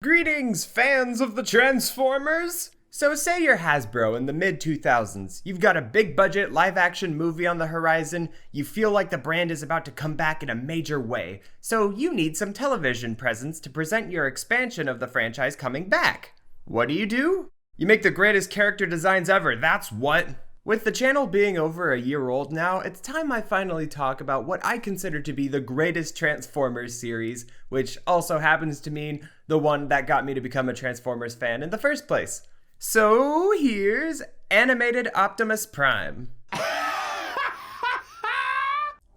Greetings, fans of the Transformers! So say you're Hasbro in the mid-2000s. You've got a big budget live-action movie on the horizon, you feel like the brand is about to come back in a major way, so you need some television presence to present your expansion of the franchise coming back. What do? You make the greatest character designs ever, that's what! With the channel being over a year old now, it's time I finally talk about what I consider to be the greatest Transformers series, which also happens to mean the one that got me to become a Transformers fan in the first place. So here's Animated Optimus Prime.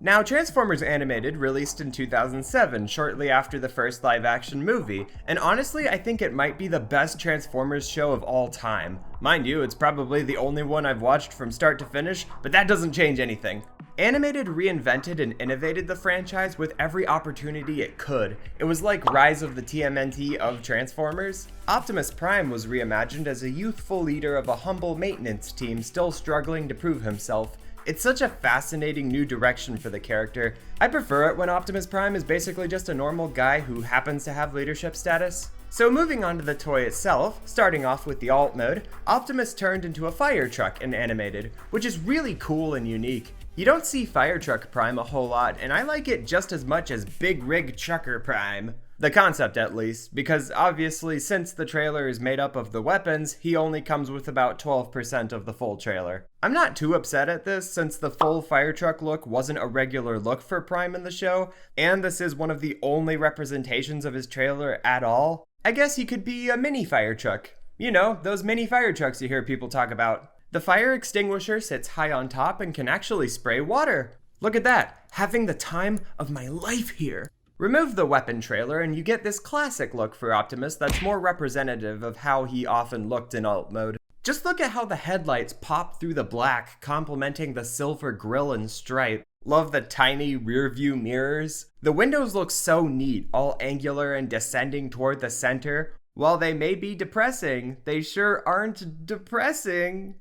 Now, Transformers Animated released in 2007, shortly after the first live-action movie, and honestly, I think it might be the best Transformers show of all time. Mind you, it's probably the only one I've watched from start to finish, but that doesn't change anything. Animated reinvented and innovated the franchise with every opportunity it could. It was like Rise of the TMNT of Transformers. Optimus Prime was reimagined as a youthful leader of a humble maintenance team still struggling to prove himself. It's such a fascinating new direction for the character. I prefer it when Optimus Prime is basically just a normal guy who happens to have leadership status. So moving on to the toy itself, starting off with the alt mode, Optimus turned into a fire truck in Animated, which is really cool and unique. You don't see Fire Truck Prime a whole lot, and I like it just as much as Big Rig Trucker Prime. The concept at least, because obviously since the trailer is made up of the weapons, he only comes with about 12% of the full trailer. I'm not too upset at this since the full fire truck look wasn't a regular look for Prime in the show, and this is one of the only representations of his trailer at all. I guess he could be a mini fire truck. You know, those mini fire trucks you hear people talk about. The fire extinguisher sits high on top and can actually spray water. Look at that, having the time of my life here. Remove the weapon trailer and you get this classic look for Optimus that's more representative of how he often looked in alt mode. Just look at how the headlights pop through the black, complementing the silver grille and stripe. Love the tiny rear view mirrors. The windows look so neat, all angular and descending toward the center. While they may be depressing, they sure aren't depressing.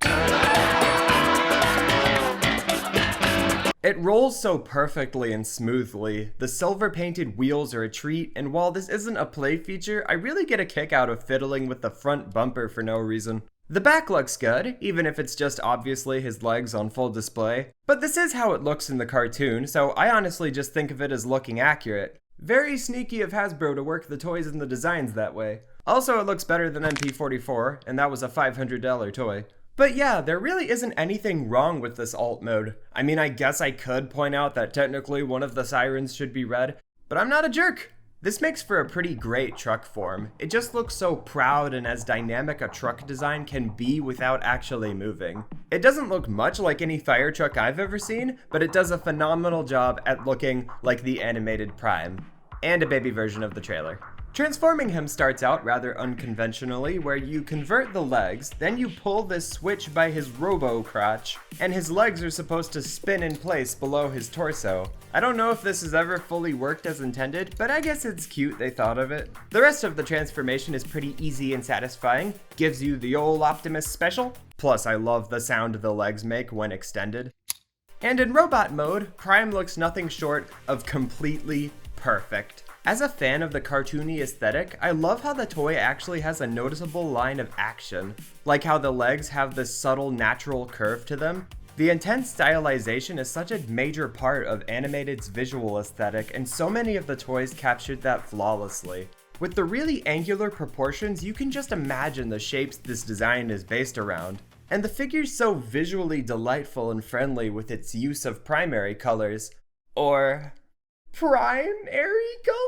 It rolls so perfectly and smoothly. The silver painted wheels are a treat, and while this isn't a play feature, I really get a kick out of fiddling with the front bumper for no reason. The back looks good, even if it's just obviously his legs on full display. But this is how it looks in the cartoon, so I honestly just think of it as looking accurate. Very sneaky of Hasbro to work the toys and the designs that way. Also, it looks better than MP44, and that was a $500 toy. But yeah, there really isn't anything wrong with this alt mode. I mean, I guess I could point out that technically one of the sirens should be red, but I'm not a jerk. This makes for a pretty great truck form. It just looks so proud and as dynamic a truck design can be without actually moving. It doesn't look much like any fire truck I've ever seen, but it does a phenomenal job at looking like the animated Prime. And a baby version of the trailer. Transforming him starts out rather unconventionally, where you convert the legs, then you pull this switch by his robo-crotch, and his legs are supposed to spin in place below his torso. I don't know if this has ever fully worked as intended, but I guess it's cute they thought of it. The rest of the transformation is pretty easy and satisfying, gives you the old Optimus special, plus I love the sound the legs make when extended. And in robot mode, Prime looks nothing short of completely perfect. As a fan of the cartoony aesthetic, I love how the toy actually has a noticeable line of action, like how the legs have this subtle natural curve to them. The intense stylization is such a major part of Animated's visual aesthetic, and so many of the toys captured that flawlessly. With the really angular proportions, you can just imagine the shapes this design is based around. And the figure's so visually delightful and friendly with its use of primary colors. Or primary colors?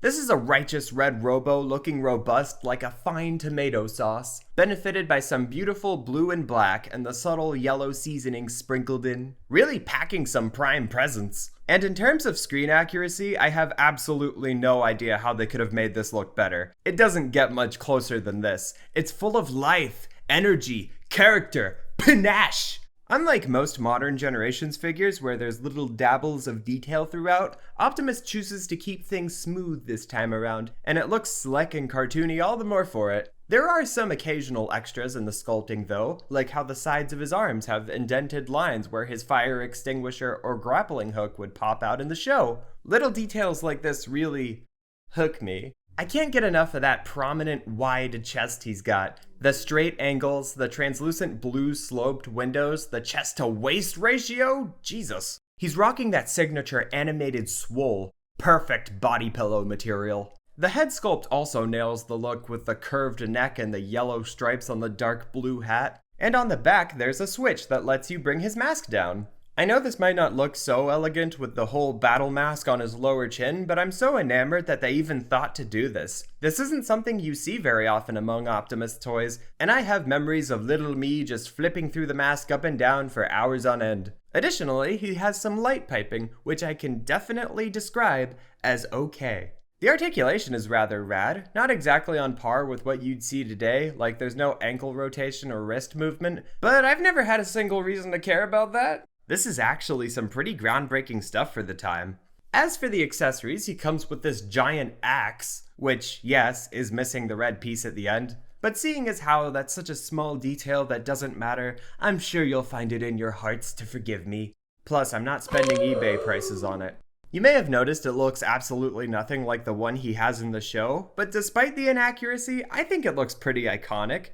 This is a righteous red robo looking robust like a fine tomato sauce, benefited by some beautiful blue and black and the subtle yellow seasoning sprinkled in, really packing some Prime presence. And in terms of screen accuracy, I have absolutely no idea how they could have made this look better. It doesn't get much closer than this. It's full of life, energy, character, panache. Unlike most modern generations figures where there's little dabbles of detail throughout, Optimus chooses to keep things smooth this time around, and it looks slick and cartoony all the more for it. There are some occasional extras in the sculpting though, like how the sides of his arms have indented lines where his fire extinguisher or grappling hook would pop out in the show. Little details like this really hook me. I can't get enough of that prominent wide chest he's got. The straight angles, the translucent blue sloped windows, the chest to waist ratio, Jesus. He's rocking that signature animated swole, perfect body pillow material. The head sculpt also nails the look with the curved neck and the yellow stripes on the dark blue hat. And on the back, there's a switch that lets you bring his mask down. I know this might not look so elegant with the whole battle mask on his lower chin, but I'm so enamored that they even thought to do this. This isn't something you see very often among Optimus toys, and I have memories of little me just flipping through the mask up and down for hours on end. Additionally, he has some light piping, which I can definitely describe as okay. The articulation is rather rad, not exactly on par with what you'd see today, like there's no ankle rotation or wrist movement, but I've never had a single reason to care about that. This is actually some pretty groundbreaking stuff for the time. As for the accessories, he comes with this giant axe, which, yes, is missing the red piece at the end. But seeing as how that's such a small detail that doesn't matter, I'm sure you'll find it in your hearts to forgive me. Plus, I'm not spending eBay prices on it. You may have noticed it looks absolutely nothing like the one he has in the show, but despite the inaccuracy, I think it looks pretty iconic.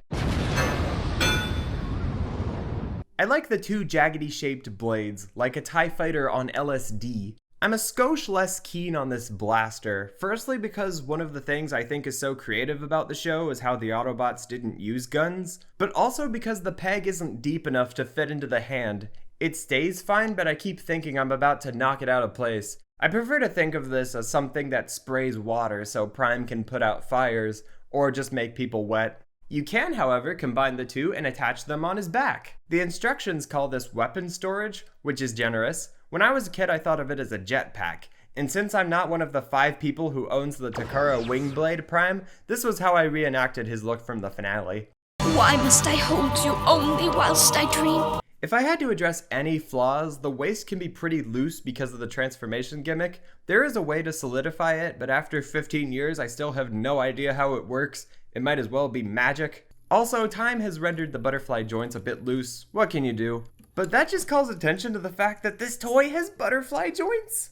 I like the two jaggedy-shaped blades, like a TIE fighter on LSD. I'm a skosh less keen on this blaster, firstly because one of the things I think is so creative about the show is how the Autobots didn't use guns, but also because the peg isn't deep enough to fit into the hand. It stays fine, but I keep thinking I'm about to knock it out of place. I prefer to think of this as something that sprays water so Prime can put out fires, or just make people wet. You can, however, combine the two and attach them on his back. The instructions call this weapon storage, which is generous. When I was a kid, I thought of it as a jetpack. And since I'm not one of the 5 people who owns the Takara Wingblade Prime, this was how I reenacted his look from the finale. Why must I hold you only whilst I dream? If I had to address any flaws, the waist can be pretty loose because of the transformation gimmick. There is a way to solidify it, but after 15 years, I still have no idea how it works. It might as well be magic. Also, time has rendered the butterfly joints a bit loose. What can you do? But that just calls attention to the fact that this toy has butterfly joints.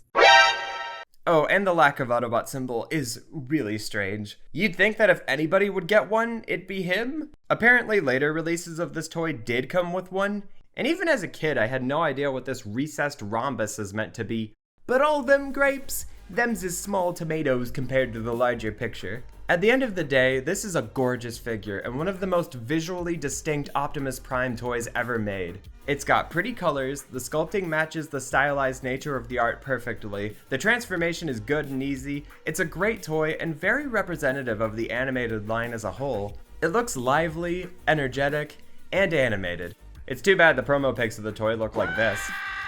Oh, and the lack of Autobot symbol is really strange. You'd think that if anybody would get one, it'd be him. Apparently later releases of this toy did come with one, and even as a kid I had no idea what this recessed rhombus is meant to be. But all them grapes, them's is small tomatoes compared to the larger picture. At the end of the day, this is a gorgeous figure and one of the most visually distinct Optimus Prime toys ever made. It's got pretty colors, the sculpting matches the stylized nature of the art perfectly, the transformation is good and easy, it's a great toy and very representative of the animated line as a whole. It looks lively, energetic, and animated. It's too bad the promo pics of the toy look like this.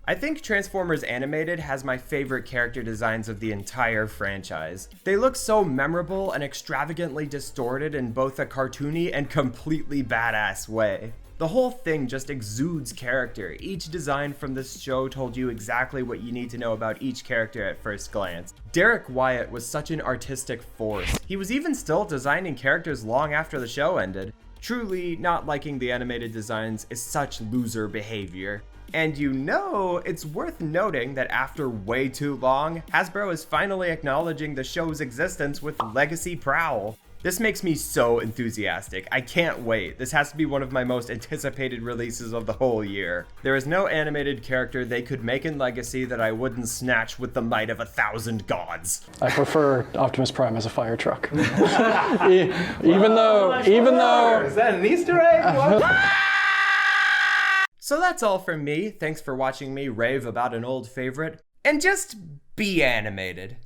I think Transformers Animated has my favorite character designs of the entire franchise. They look so memorable and extravagantly distorted in both a cartoony and completely badass way. The whole thing just exudes character. Each design from this show told you exactly what you need to know about each character at first glance. Derek Wyatt was such an artistic force. He was even still designing characters long after the show ended. Truly, not liking the animated designs is such loser behavior. And you know, it's worth noting that after way too long, Hasbro is finally acknowledging the show's existence with Legacy Prowl. This makes me so enthusiastic. I can't wait. This has to be one of my most anticipated releases of the whole year. There is no animated character they could make in Legacy that I wouldn't snatch with the might of 1,000 gods. I prefer Optimus Prime as a fire truck. even though... Is that an Easter egg? What? So that's all from me. Thanks for watching me rave about an old favorite. And just be animated.